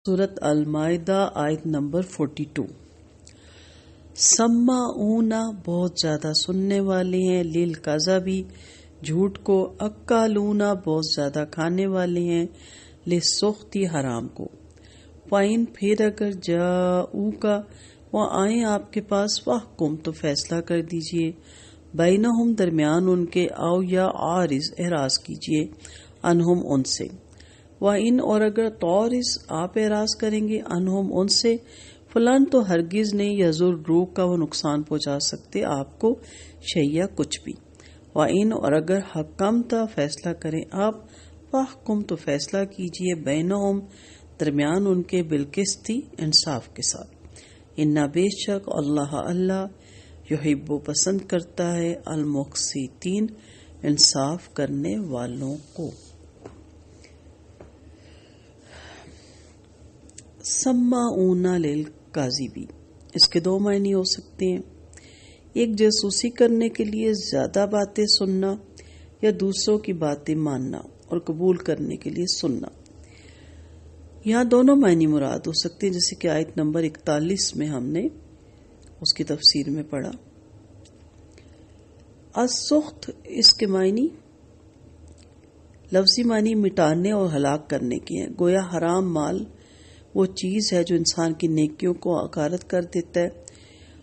سورت المائدہ آیت نمبر 42۔ سماعون بہت زیادہ سننے والے ہیں، للکذبی جھوٹ کو، اکالون بہت زیادہ کھانے والے ہیں، للسخطی حرام کو۔ فَإِن پھر اگر جاؤکا وہ آئیں آپ کے پاس، فاحکم تو فیصلہ کر دیجئے، بینہم درمیان ان کے، او یا عارض اعراض کیجئے، انہم ان سے۔ وَإِن اور اگر تعرض آپ اعراض کریں گے، انہم ان سے، فلان تو ہرگز نہیں، یضروک کا وہ نقصان پہنچا سکتے آپ کو، شیئا کچھ بھی۔ وَإِن اور اگر حکمت فیصلہ کریں آپ، فاحکم تو فیصلہ کیجئے، بینہم درمیان ان کے، بالقسط انصاف کے ساتھ۔ اِنَّ بے شک اللہ یحب پسند کرتا ہے، المقسطین انصاف کرنے والوں کو۔ سماعون للکاذب، اس کے دو معنی ہو سکتے ہیں، ایک جاسوسی کرنے کے لیے زیادہ باتیں سننا، یا دوسروں کی باتیں ماننا اور قبول کرنے کے لیے سننا۔ یہاں دونوں معنی مراد ہو سکتے ہیں، جیسے کہ آیت نمبر 41 میں ہم نے اس کی تفسیر میں پڑھا۔ السخط اس کے معنی لفظی معنی مٹانے اور ہلاک کرنے کے ہیں، گویا حرام مال وہ چیز ہے جو انسان کی نیکیوں کو غارت کر دیتا ہے،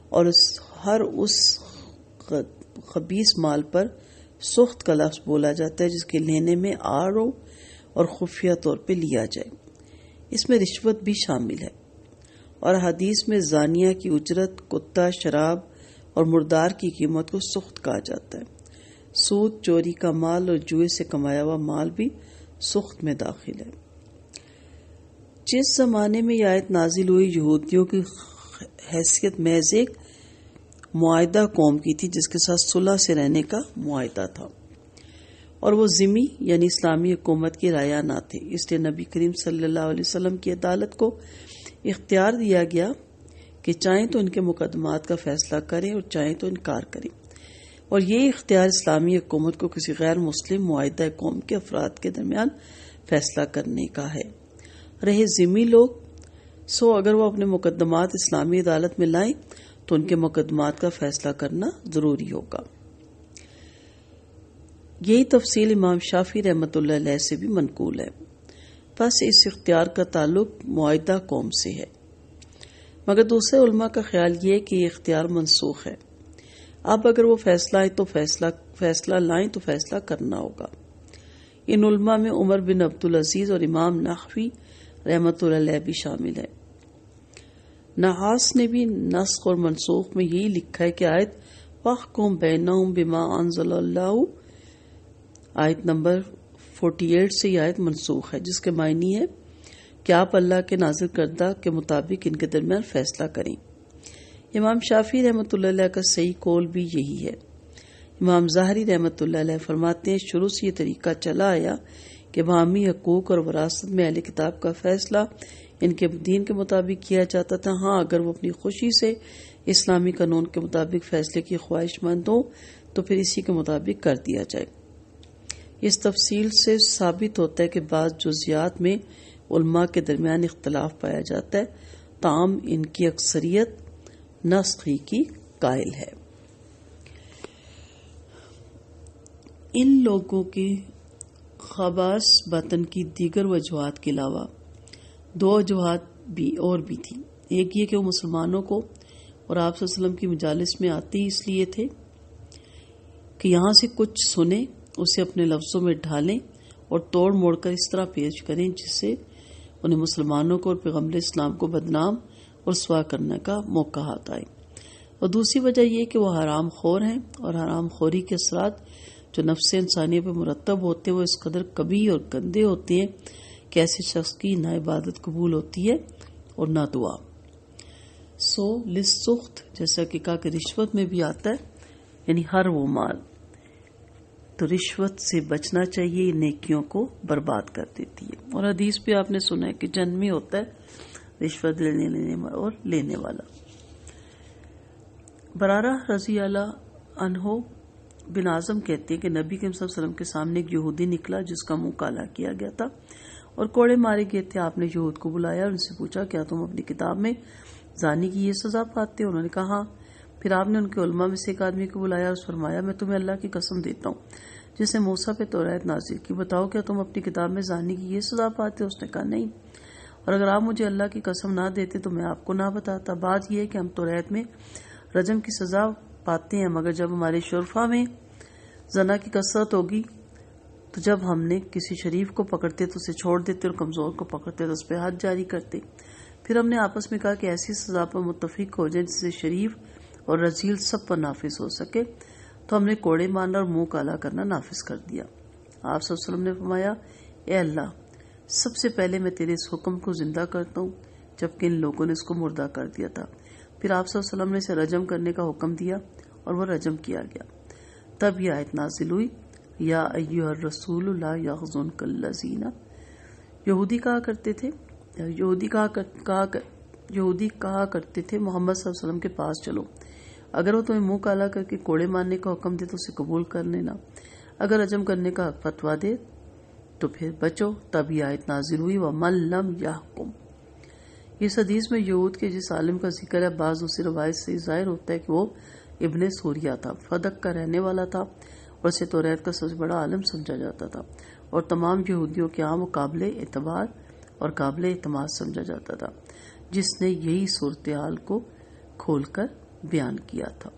اور ہر اس خبیث مال پر سخط کا لفظ بولا جاتا ہے جس کے لینے میں آڑ ہو اور خفیہ طور پہ لیا جائے۔ اس میں رشوت بھی شامل ہے، اور حدیث میں زانیہ کی اجرت، کتا، شراب اور مردار کی قیمت کو سخط کہا جاتا ہے۔ سود، چوری کا مال اور جوئے سے کمایا ہوا مال بھی سخط میں داخل ہے۔ جس زمانے میں یہ آیت نازل ہوئی، یہودیوں کی حیثیت محض ایک معاہدہ قوم کی تھی جس کے ساتھ صلح سے رہنے کا معاہدہ تھا، اور وہ ذمہ یعنی اسلامی حکومت کی رعایا نہ تھے، اس لیے نبی کریم صلی اللہ علیہ وسلم کی عدالت کو اختیار دیا گیا کہ چاہیں تو ان کے مقدمات کا فیصلہ کریں اور چاہیں تو انکار کریں، اور یہ اختیار اسلامی حکومت کو کسی غیر مسلم معاہدہ قوم کے افراد کے درمیان فیصلہ کرنے کا ہے۔ رہے ذمہ لوگ، اگر وہ اپنے مقدمات اسلامی عدالت میں لائیں تو ان کے مقدمات کا فیصلہ کرنا ضروری ہوگا۔ یہی تفصیل امام شافعی رحمۃ اللہ علیہ سے بھی منقول ہے، بس اس اختیار کا تعلق معاہدہ قوم سے ہے، مگر دوسرے علماء کا خیال یہ ہے کہ یہ اختیار منسوخ ہے، اب اگر وہ فیصلہ لائیں تو فیصلہ کرنا ہوگا۔ ان علماء میں عمر بن عبدالعزیز اور امام نحوی رحمۃ اللہ علیہ بھی شامل ہے۔ نحاس نے بھی نسخ اور منسوخ میں یہی لکھا ہے کہ آیت فاحکم بینہم بما انزل اللہ، آیت نمبر 48 سے یہ آیت منسوخ ہے، جس کے معنی ہے کہ آپ اللہ کے نازل کردہ کے مطابق ان کے درمیان فیصلہ کریں۔ امام شافعی رحمۃ اللہ علیہ کا صحیح قول بھی یہی ہے۔ امام ظاہری رحمۃ اللہ علیہ فرماتے ہیں شروع سے یہ طریقہ چلا آیا کہ باہمی حقوق اور وراثت میں اہل کتاب کا فیصلہ ان کے دین کے مطابق کیا جاتا تھا، ہاں اگر وہ اپنی خوشی سے اسلامی قانون کے مطابق فیصلے کی خواہش مند ہوں تو پھر اسی کے مطابق کر دیا جائے۔ اس تفصیل سے ثابت ہوتا ہے کہ بعض جزیات میں علماء کے درمیان اختلاف پایا جاتا ہے، تاہم ان کی اکثریت نسخ ہی کی قائل ہے۔ ان لوگوں کے خباث باطن کی دیگر وجوہات کے علاوہ دو وجوہات بھی تھی۔ ایک یہ کہ وہ مسلمانوں کو اور آپ صلی اللہ علیہ وسلم کی مجالس میں آتے ہی اس لیے تھے کہ یہاں سے کچھ سنیں، اسے اپنے لفظوں میں ڈھالیں اور توڑ موڑ کر اس طرح پیش کریں جس سے انہیں مسلمانوں کو اور پیغمبر اسلام کو بدنام اور رسوا کرنے کا موقع ہاتھ آئے، اور دوسری وجہ یہ کہ وہ حرام خور ہیں، اور حرام خوری کے اثرات جو نفس انسانی پہ مرتب ہوتے ہیں وہ اس قدر کبھی اور گندے ہوتے ہیں کہ ایسے شخص کی نہ عبادت قبول ہوتی ہے اور نہ دعا۔ للسخط جیسا کہ کہا کہ رشوت میں بھی آتا ہے، یعنی ہر وہ مال، تو رشوت سے بچنا چاہیے، یہ نیکیوں کو برباد کر دیتی ہے، اور حدیث بھی آپ نے سنا ہے کہ جنم میں ہوتا ہے رشوت لینے والا۔ برارہ رضی اللہ عنہ بن اعظم کہتے ہیں کہ نبی کریم صلی اللہ علیہ وسلم کے سامنے ایک یہودی نکلا جس کا منہ کالا کیا گیا تھا، اور کوڑے مارے گئے تھے. آپ نے یہود کو بلایا اور ان سے پوچھا کیا تم اپنی کتاب میں زانی کی یہ سزا پاتے ہو؟ انہوں نے کہا ہاں. پھر آپ نے ان کے علماء میں سے ایک آدمی کو بلایا اور فرمایا میں تمہیں اللہ کی قسم دیتا ہوں جس نے موسیٰ پہ توریت نازل کی، بتاؤ کیا تم اپنی کتاب میں زانی کی یہ سزا پاتے ہو؟ اس نے کہا نہیں، اور اگر آپ مجھے اللہ کی قسم نہ دیتے تو میں آپ کو نہ بتاتا. بات یہ ہے کہ ہم توریت میں رجم کی سزا پاتے ہیں، مگر جب ہمارے شرفا میں زنا کی کثرت ہوگی تو جب ہم نے کسی شریف کو پکڑتے تو اسے چھوڑ دیتے اور کمزور کو پکڑتے تو اس پہ حد جاری کرتے. پھر ہم نے آپس میں کہا کہ ایسی سزا پر متفق ہو جائے جس سے شریف اور رذیل سب پر نافذ ہو سکے، تو ہم نے کوڑے مارنا اور منہ کالا کرنا نافذ کر دیا. آپ صلی اللہ علیہ وسلم نے فرمایا اے اللہ، سب سے پہلے میں تیرے اس حکم کو زندہ کرتا ہوں جبکہ ان لوگوں نے اس کو مردہ کر دیا تھا. پھر آپ صلی اللہ علیہ وسلم نے اسے رجم کرنے کا حکم دیا اور وہ رجم کیا گیا. تب یہ آیت نازل ہوئی یا ایھا الرسول لا یحزنک الذین. یہودی کہا کرتے تھے محمد صلی اللہ علیہ وسلم کے پاس چلو، اگر وہ تمہیں منہ کالا کر کے کوڑے مارنے کا حکم دے تو اسے قبول کر لینا، اگر رجم کرنے کا فتویٰ دے تو پھر بچو. تب یہ آیت نازل ہوئی وَمَن لَّمْ يَحْكُم. اس حدیث میں یہود کے جس عالم کا ذکر ہے، بعض دوسری روایت سے ظاہر ہوتا ہے کہ وہ ابن سوریہ تھا، فدق کا رہنے والا تھا اور اسے توریت کا سب سے بڑا عالم سمجھا جاتا تھا اور تمام یہودیوں کے ہاں وہ قابل اعتبار اور قابل اعتماد سمجھا جاتا تھا، جس نے یہی صورتحال کو کھول کر بیان کیا تھا.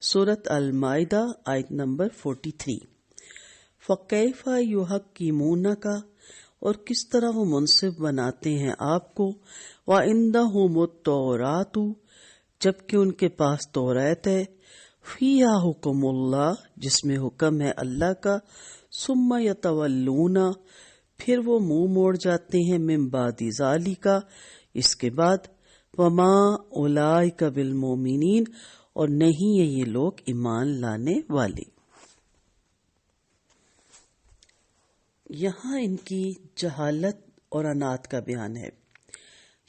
سورۃ المائدہ آیت نمبر 43. فَكَيْفَ يُحَكِّمُونَكَ، اور کس طرح وہ منصف بناتے ہیں آپ کو، وَعِندَهُمُ التَّوْرَاةُ، جبکہ ان کے پاس توریت ہے، فِيهَا حُکْمُ اللَّهِ، جس میں حکم ہے اللہ کا، ثُمَّ يَتَوَلُّونَ، پھر وہ منہ موڑ جاتے ہیں، مِن بَعْدِ ذَلِكَ، اس کے بعد، وَمَا أُولَئِكَ بِالْمُؤْمِنِينَ، اور نہیں ہے یہ لوگ ایمان لانے والے. یہاں ان کی جہالت اور عناد کا بیان ہے،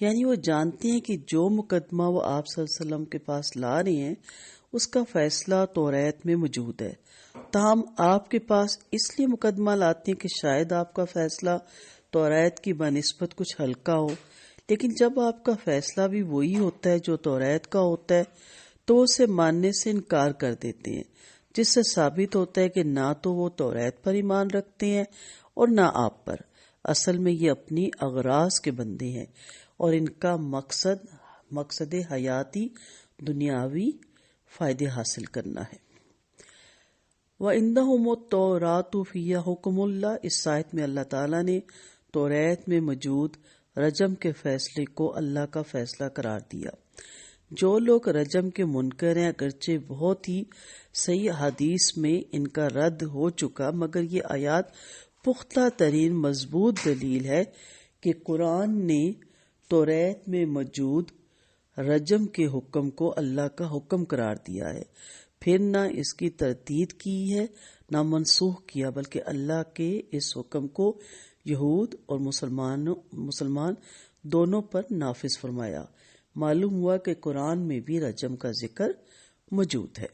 یعنی وہ جانتے ہیں کہ جو مقدمہ وہ آپ صلی اللہ علیہ وسلم کے پاس لا رہے ہیں اس کا فیصلہ توریت میں موجود ہے، تاہم آپ کے پاس اس لیے مقدمہ لاتے ہیں کہ شاید آپ کا فیصلہ توریت کی بنسبت کچھ ہلکا ہو، لیکن جب آپ کا فیصلہ بھی وہی ہوتا ہے جو توریت کا ہوتا ہے تو اسے ماننے سے انکار کر دیتے ہیں، جس سے ثابت ہوتا ہے کہ نہ تو وہ توریت پر ایمان رکھتے ہیں اور نہ آپ پر. اصل میں یہ اپنی اغراض کے بندے ہیں اور ان کا مقصد حیاتی دنیاوی فائدے حاصل کرنا ہے. وَعِندَهُمُ التَّوْرَاةُ فِيهَا حُکْمُ اللَّهِ، اس آیت میں اللہ تعالیٰ نے توریت میں موجود رجم کے فیصلے کو اللہ کا فیصلہ قرار دیا. جو لوگ رجم کے منکر ہیں، اگرچہ بہت ہی صحیح حدیث میں ان کا رد ہو چکا، مگر یہ آیات پختہ ترین مضبوط دلیل ہے کہ قرآن نے توریت میں موجود رجم کے حکم کو اللہ کا حکم قرار دیا ہے، پھر نہ اس کی تردید کی ہے نہ منسوخ کیا، بلکہ اللہ کے اس حکم کو یہود اور مسلمان دونوں پر نافذ فرمایا. معلوم ہوا کہ قرآن میں بھی رجم کا ذکر موجود ہے.